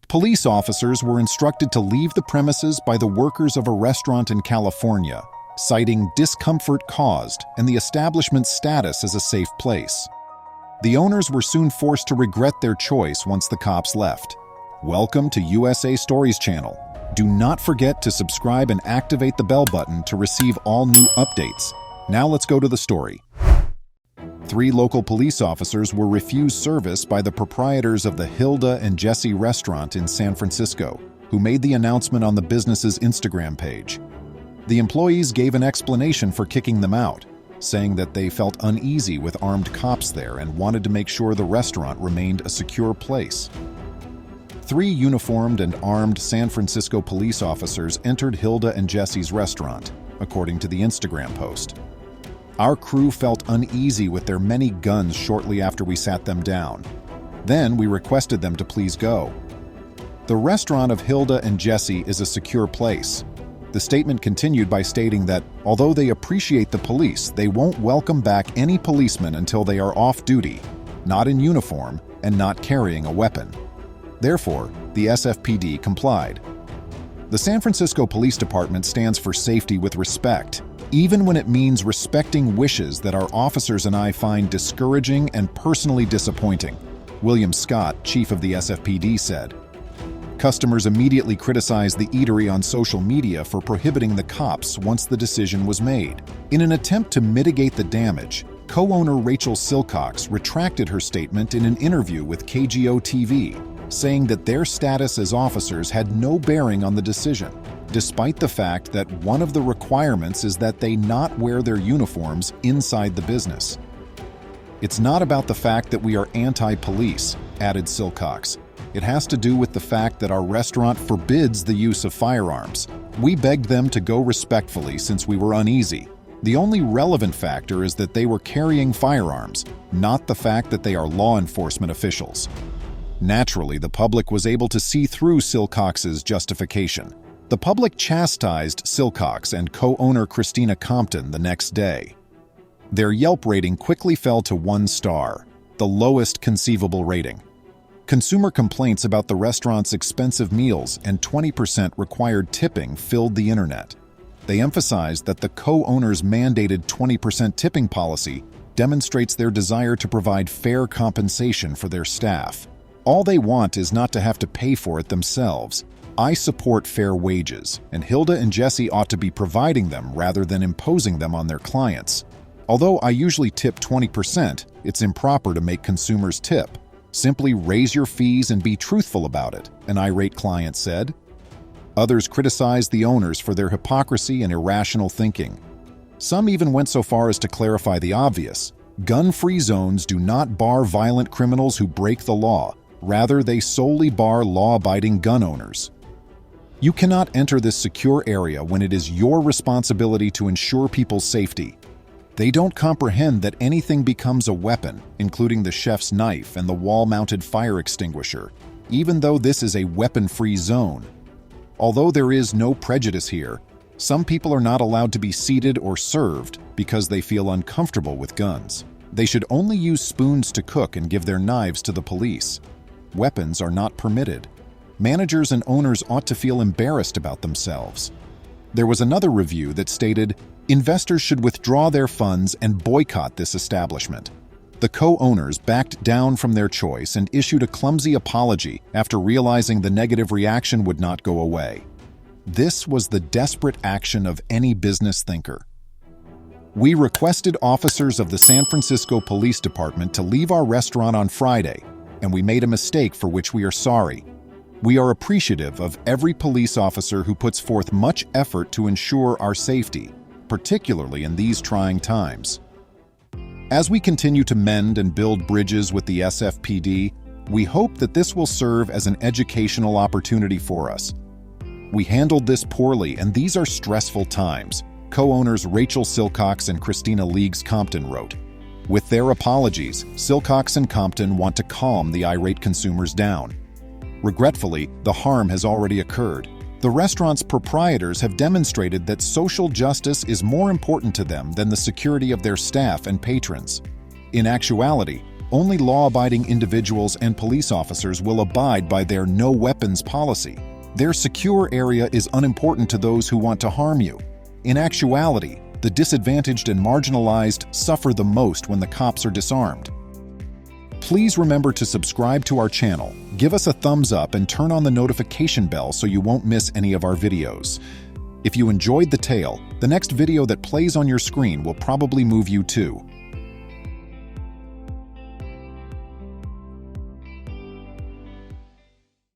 Police officers were instructed to leave the premises by the workers of a restaurant in California, citing discomfort caused and the establishment's status as a safe place. The owners were soon forced to regret their choice once the cops left. Welcome to USA Stories channel. Do not forget to subscribe and activate the bell button to receive all new updates. Now let's go to the story. 3 local police officers were refused service by the proprietors of the Hilda and Jesse restaurant in San Francisco, who made the announcement on the business's Instagram page. The employees gave an explanation for kicking them out, saying that they felt uneasy with armed cops there and wanted to make sure the restaurant remained a secure place. 3 uniformed and armed San Francisco police officers entered Hilda and Jesse's restaurant, according to the Instagram post. Our crew felt uneasy with their many guns shortly after we sat them down. Then we requested them to please go. The restaurant of Hilda and Jesse is a secure place. The statement continued by stating that, although they appreciate the police, they won't welcome back any policemen until they are off duty, not in uniform, and not carrying a weapon. Therefore, the SFPD complied. The San Francisco Police Department stands for safety with respect, even when it means respecting wishes that our officers and I find discouraging and personally disappointing, William Scott, chief of the SFPD, said. Customers immediately criticized the eatery on social media for prohibiting the cops once the decision was made. In an attempt to mitigate the damage, co-owner Rachel Silcox retracted her statement in an interview with KGO-TV, saying that their status as officers had no bearing on the decision, despite the fact that one of the requirements is that they not wear their uniforms inside the business. It's not about the fact that we are anti-police, added Silcox. It has to do with the fact that our restaurant forbids the use of firearms. We begged them to go respectfully since we were uneasy. The only relevant factor is that they were carrying firearms, not the fact that they are law enforcement officials. Naturally, the public was able to see through Silcox's justification. The public chastised Silcox and co-owner Christina Compton the next day. Their Yelp rating quickly fell to 1 star, the lowest conceivable rating. Consumer complaints about the restaurant's expensive meals and 20% required tipping filled the internet. They emphasized that the co-owner's mandated 20% tipping policy demonstrates their desire to provide fair compensation for their staff. All they want is not to have to pay for it themselves. I support fair wages, and Hilda and Jesse ought to be providing them rather than imposing them on their clients. Although I usually tip 20%, it's improper to make consumers tip. Simply raise your fees and be truthful about it, an irate client said. Others criticized the owners for their hypocrisy and irrational thinking. Some even went so far as to clarify the obvious. Gun-free zones do not bar violent criminals who break the law. Rather, they solely bar law-abiding gun owners. You cannot enter this secure area when it is your responsibility to ensure people's safety. They don't comprehend that anything becomes a weapon, including the chef's knife and the wall-mounted fire extinguisher, even though this is a weapon-free zone. Although there is no prejudice here, some people are not allowed to be seated or served because they feel uncomfortable with guns. They should only use spoons to cook and give their knives to the police. Weapons are not permitted. Managers and owners ought to feel embarrassed about themselves. There was another review that stated, investors should withdraw their funds and boycott this establishment. The co-owners backed down from their choice and issued a clumsy apology after realizing the negative reaction would not go away. This was the desperate action of any business thinker. We requested officers of the San Francisco Police Department to leave our restaurant on Friday, and we made a mistake for which we are sorry. We are appreciative of every police officer who puts forth much effort to ensure our safety, particularly in these trying times. As we continue to mend and build bridges with the SFPD, we hope that this will serve as an educational opportunity for us. We handled this poorly, and these are stressful times, co-owners Rachel Silcox and Christina Leagues Compton wrote. With their apologies, Silcox and Compton want to calm the irate consumers down. Regretfully, the harm has already occurred. The restaurant's proprietors have demonstrated that social justice is more important to them than the security of their staff and patrons. In actuality, Only law-abiding individuals and police officers will abide by their no weapons policy. Their secure area is unimportant to those who want to harm you. In actuality, the disadvantaged and marginalized suffer the most when the cops are disarmed. Please remember to subscribe to our channel, give us a thumbs up, and turn on the notification bell so you won't miss any of our videos. If you enjoyed the tale, the next video that plays on your screen will probably move you too.